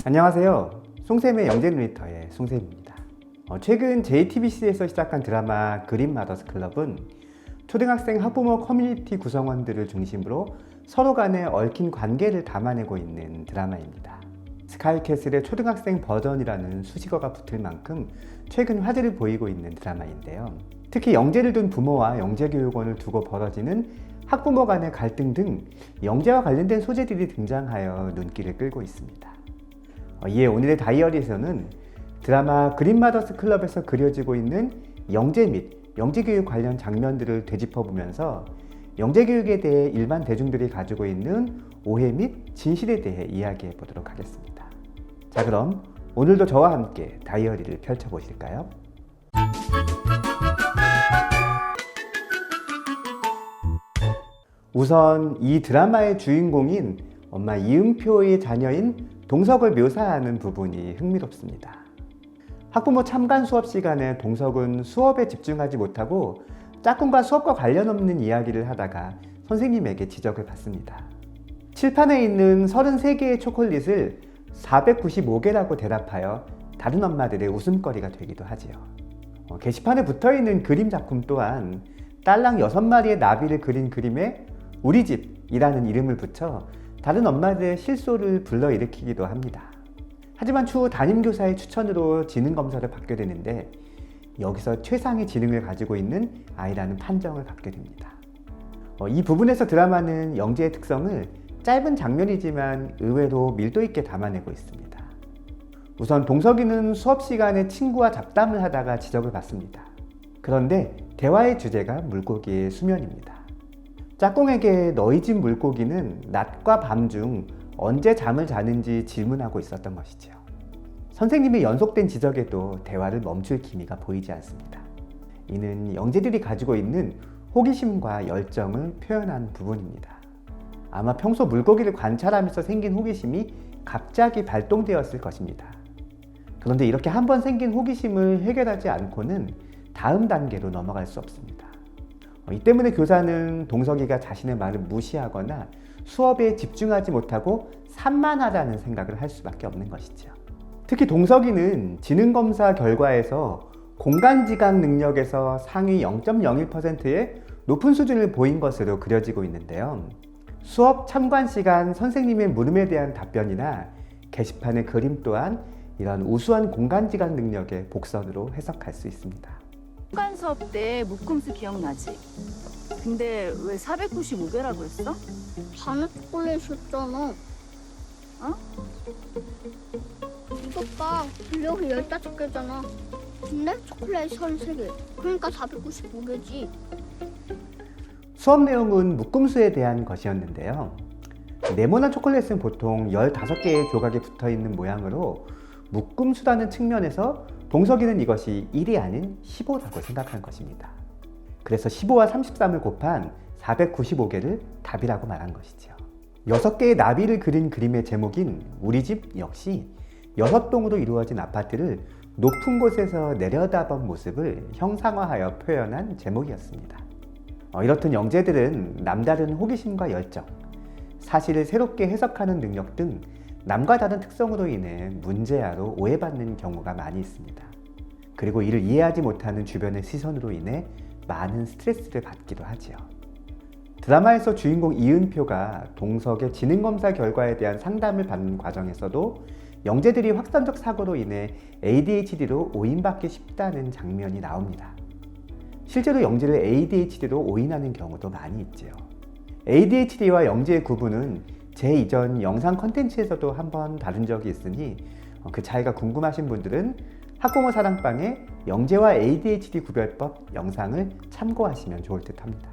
안녕하세요. 송쌤의 영재놀이터의 송쌤입니다. 최근 JTBC에서 시작한 드라마 그린 마더스 클럽은 초등학생 학부모 커뮤니티 구성원들을 중심으로 서로 간의 얽힌 관계를 담아내고 있는 드라마입니다. 스카이캐슬의 초등학생 버전이라는 수식어가 붙을 만큼 최근 화제를 보이고 있는 드라마인데요. 특히 영재를 둔 부모와 영재교육원을 두고 벌어지는 학부모 간의 갈등 등 영재와 관련된 소재들이 등장하여 눈길을 끌고 있습니다. 이에 오늘의 다이어리에서는 드라마 그린 마더스 클럽에서 그려지고 있는 영재 및 영재교육 관련 장면들을 되짚어보면서 영재교육에 대해 일반 대중들이 가지고 있는 오해 및 진실에 대해 이야기해 보도록 하겠습니다. 자, 그럼 오늘도 저와 함께 다이어리를 펼쳐보실까요? 우선 이 드라마의 주인공인 엄마 이은표의 자녀인 동석을 묘사하는 부분이 흥미롭습니다. 학부모 참관 수업 시간에 동석은 수업에 집중하지 못하고 짝꿍과 수업과 관련 없는 이야기를 하다가 선생님에게 지적을 받습니다. 칠판에 있는 33개의 초콜릿을 495개라고 대답하여 다른 엄마들의 웃음거리가 되기도 하지요. 게시판에 붙어있는 그림 작품 또한 딸랑 6마리의 나비를 그린 그림에 우리 집이라는 이름을 붙여 다른 엄마들의 실소를 불러일으키기도 합니다. 하지만 추후 담임교사의 추천으로 지능검사를 받게 되는데 여기서 최상의 지능을 가지고 있는 아이라는 판정을 받게 됩니다. 이 부분에서 드라마는 영재의 특성을 짧은 장면이지만 의외로 밀도 있게 담아내고 있습니다. 우선 동석이는 수업 시간에 친구와 잡담을 하다가 지적을 받습니다. 그런데 대화의 주제가 물고기의 수면입니다. 짝꿍에게 너희 집 물고기는 낮과 밤 중 언제 잠을 자는지 질문하고 있었던 것이죠. 선생님의 연속된 지적에도 대화를 멈출 기미가 보이지 않습니다. 이는 영재들이 가지고 있는 호기심과 열정을 표현한 부분입니다. 아마 평소 물고기를 관찰하면서 생긴 호기심이 갑자기 발동되었을 것입니다. 그런데 이렇게 한번 생긴 호기심을 해결하지 않고는 다음 단계로 넘어갈 수 없습니다. 이 때문에 교사는 동석이가 자신의 말을 무시하거나 수업에 집중하지 못하고 산만하다는 생각을 할 수밖에 없는 것이죠. 특히 동석이는 지능검사 결과에서 공간지각 능력에서 상위 0.01%의 높은 수준을 보인 것으로 그려지고 있는데요. 수업 참관 시간 선생님의 물음에 대한 답변이나 게시판의 그림 또한 이런 우수한 공간지각 능력의 복선으로 해석할 수 있습니다. 습관 수업 때 묶음수 기억나지? 근데 왜 495개라고 했어? 반은 초콜릿이었잖아. 어? 이것 봐, 블록이 15개잖아. 근데 초콜릿이 33개. 그러니까 495개지. 수업 내용은 묶음수에 대한 것이었는데요. 네모난 초콜릿은 보통 15개의 조각이 붙어있는 모양으로 묶음수라는 측면에서 동석이는 이것이 1이 아닌 15라고 생각한 것입니다. 그래서 15와 33을 곱한 495개를 답이라고 말한 것이죠. 6개의 나비를 그린 그림의 제목인 우리 집 역시 6동으로 이루어진 아파트를 높은 곳에서 내려다본 모습을 형상화하여 표현한 제목이었습니다. 이렇듯 영재들은 남다른 호기심과 열정, 사실을 새롭게 해석하는 능력 등 남과 다른 특성으로 인해 문제아로 오해받는 경우가 많이 있습니다. 그리고 이를 이해하지 못하는 주변의 시선으로 인해 많은 스트레스를 받기도 하지요. 드라마에서 주인공 이은표가 동석의 지능검사 결과에 대한 상담을 받는 과정에서도 영재들이 확산적 사고로 인해 ADHD로 오인받기 쉽다는 장면이 나옵니다. 실제로 영재를 ADHD로 오인하는 경우도 많이 있지요. ADHD와 영재의 구분은 제 이전 영상 컨텐츠에서도 한번 다룬 적이 있으니 그 차이가 궁금하신 분들은 학부모 사랑방의 영재와 ADHD 구별법 영상을 참고하시면 좋을 듯 합니다.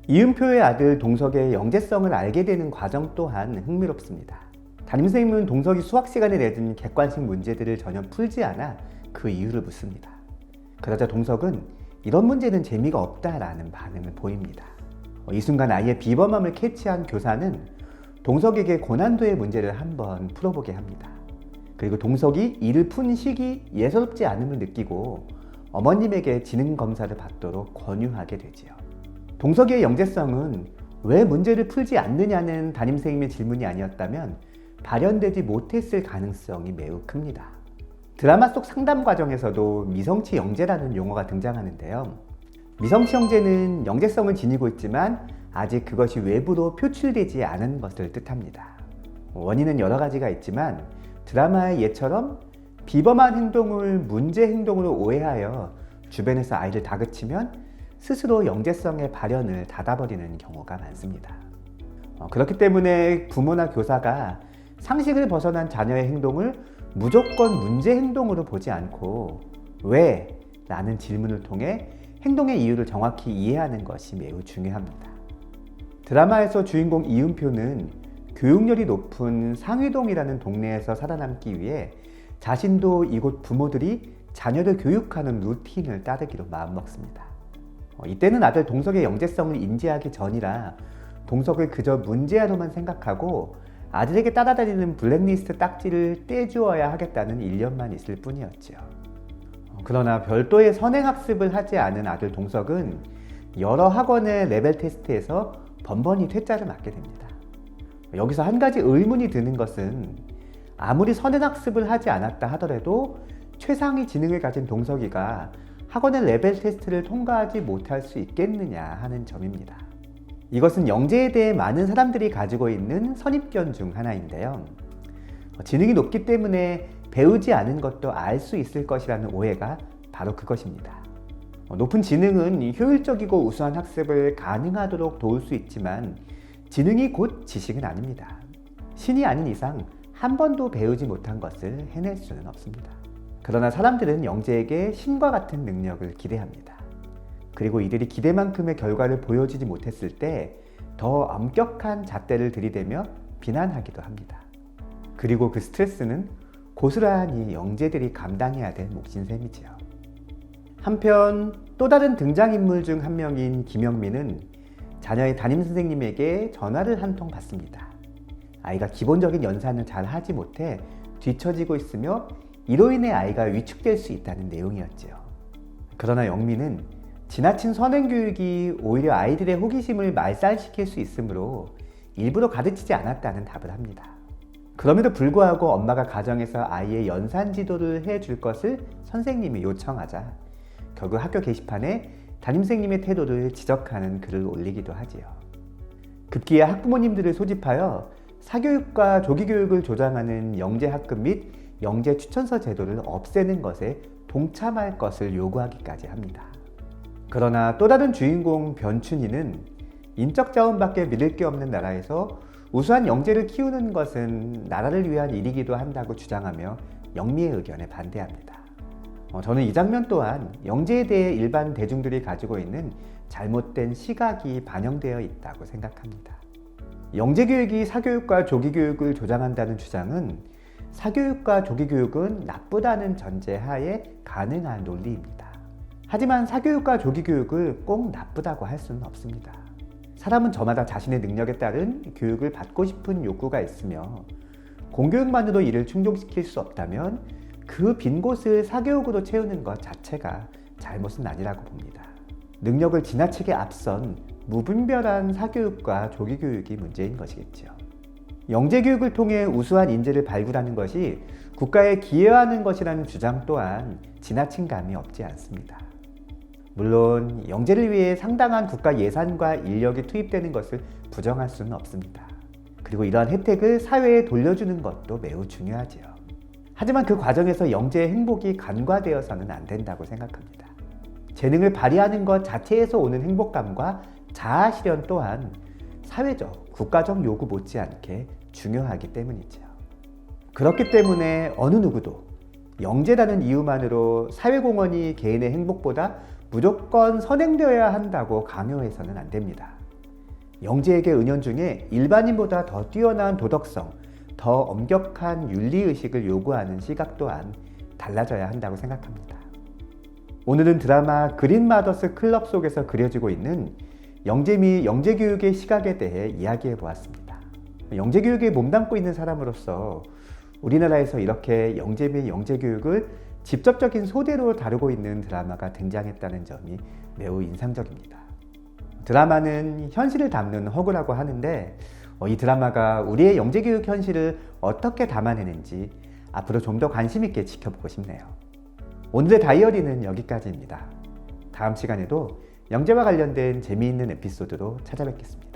이은표의 아들 동석의 영재성을 알게 되는 과정 또한 흥미롭습니다. 담임선생님은 동석이 수학 시간에 내준 객관식 문제들을 전혀 풀지 않아 그 이유를 묻습니다. 그러자 동석은 이런 문제는 재미가 없다라는 반응을 보입니다. 이 순간 아이의 비범함을 캐치한 교사는 동석에게 고난도의 문제를 한번 풀어보게 합니다. 그리고 동석이 이를 푼 식이 예사롭지 않음을 느끼고 어머님에게 지능검사를 받도록 권유하게 되지요. 동석이의 영재성은 왜 문제를 풀지 않느냐는 담임선생님의 질문이 아니었다면 발현되지 못했을 가능성이 매우 큽니다. 드라마 속 상담 과정에서도 미성치 영재라는 용어가 등장하는데요. 미성치 영재는 영재성을 지니고 있지만 아직 그것이 외부로 표출되지 않은 것을 뜻합니다. 원인은 여러 가지가 있지만 드라마의 예처럼 비범한 행동을 문제 행동으로 오해하여 주변에서 아이를 다그치면 스스로 영재성의 발현을 닫아버리는 경우가 많습니다. 그렇기 때문에 부모나 교사가 상식을 벗어난 자녀의 행동을 무조건 문제 행동으로 보지 않고 왜? 라는 질문을 통해 행동의 이유를 정확히 이해하는 것이 매우 중요합니다. 드라마에서 주인공 이은표는 교육열이 높은 상위동이라는 동네에서 살아남기 위해 자신도 이곳 부모들이 자녀를 교육하는 루틴을 따르기로 마음먹습니다. 이때는 아들 동석의 영재성을 인지하기 전이라 동석을 그저 문제아로만 생각하고 아들에게 따라다니는 블랙리스트 딱지를 떼주어야 하겠다는 일념만 있을 뿐이었죠. 그러나 별도의 선행학습을 하지 않은 아들 동석은 여러 학원의 레벨 테스트에서 번번이 퇴짜를 맞게 됩니다. 여기서 한 가지 의문이 드는 것은 아무리 선행학습을 하지 않았다 하더라도 최상위 지능을 가진 동석이가 학원의 레벨 테스트를 통과하지 못할 수 있겠느냐 하는 점입니다. 이것은 영재에 대해 많은 사람들이 가지고 있는 선입견 중 하나인데요. 지능이 높기 때문에 배우지 않은 것도 알 수 있을 것이라는 오해가 바로 그것입니다. 높은 지능은 효율적이고 우수한 학습을 가능하도록 도울 수 있지만 지능이 곧 지식은 아닙니다. 신이 아닌 이상 한 번도 배우지 못한 것을 해낼 수는 없습니다. 그러나 사람들은 영재에게 신과 같은 능력을 기대합니다. 그리고 이들이 기대만큼의 결과를 보여주지 못했을 때 더 엄격한 잣대를 들이대며 비난하기도 합니다. 그리고 그 스트레스는 고스란히 영재들이 감당해야 될 몫인 셈이지요. 한편 또 다른 등장인물 중 한 명인 김영민은 자녀의 담임선생님에게 전화를 한 통 받습니다. 아이가 기본적인 연산을 잘 하지 못해 뒤처지고 있으며 이로 인해 아이가 위축될 수 있다는 내용이었지요. 그러나 영민은 지나친 선행교육이 오히려 아이들의 호기심을 말살시킬 수 있으므로 일부러 가르치지 않았다는 답을 합니다. 그럼에도 불구하고 엄마가 가정에서 아이의 연산 지도를 해줄 것을 선생님이 요청하자 결국 학교 게시판에 담임선생님의 태도를 지적하는 글을 올리기도 하지요. 급기야 학부모님들을 소집하여 사교육과 조기교육을 조장하는 영재학급 및 영재추천서 제도를 없애는 것에 동참할 것을 요구하기까지 합니다. 그러나 또 다른 주인공 변춘이는 인적 자원밖에 믿을 게 없는 나라에서 우수한 영재를 키우는 것은 나라를 위한 일이기도 한다고 주장하며 영미의 의견에 반대합니다. 저는 이 장면 또한 영재에 대해 일반 대중들이 가지고 있는 잘못된 시각이 반영되어 있다고 생각합니다. 영재교육이 사교육과 조기교육을 조장한다는 주장은 사교육과 조기교육은 나쁘다는 전제하에 가능한 논리입니다. 하지만 사교육과 조기교육을 꼭 나쁘다고 할 수는 없습니다. 사람은 저마다 자신의 능력에 따른 교육을 받고 싶은 욕구가 있으며 공교육만으로 이를 충족시킬 수 없다면 그 빈 곳을 사교육으로 채우는 것 자체가 잘못은 아니라고 봅니다. 능력을 지나치게 앞선 무분별한 사교육과 조기교육이 문제인 것이겠죠. 영재교육을 통해 우수한 인재를 발굴하는 것이 국가에 기여하는 것이라는 주장 또한 지나친 감이 없지 않습니다. 물론 영재를 위해 상당한 국가 예산과 인력이 투입되는 것을 부정할 수는 없습니다. 그리고 이러한 혜택을 사회에 돌려주는 것도 매우 중요하지요. 하지만 그 과정에서 영재의 행복이 간과되어서는 안 된다고 생각합니다. 재능을 발휘하는 것 자체에서 오는 행복감과 자아 실현 또한 사회적, 국가적 요구 못지않게 중요하기 때문이죠. 그렇기 때문에 어느 누구도 영재라는 이유만으로 사회공헌이 개인의 행복보다 무조건 선행되어야 한다고 강요해서는 안 됩니다. 영재에게 은연중에 일반인보다 더 뛰어난 도덕성, 더 엄격한 윤리의식을 요구하는 시각 또한 달라져야 한다고 생각합니다. 오늘은 드라마 그린마더스 클럽 속에서 그려지고 있는 영재 및 영재교육의 시각에 대해 이야기해 보았습니다. 영재교육에 몸담고 있는 사람으로서 우리나라에서 이렇게 영재 및 영재교육을 직접적인 소재로 다루고 있는 드라마가 등장했다는 점이 매우 인상적입니다. 드라마는 현실을 담는 허구라고 하는데 이 드라마가 우리의 영재교육 현실을 어떻게 담아내는지 앞으로 좀 더 관심 있게 지켜보고 싶네요. 오늘의 다이어리는 여기까지입니다. 다음 시간에도 영재와 관련된 재미있는 에피소드로 찾아뵙겠습니다.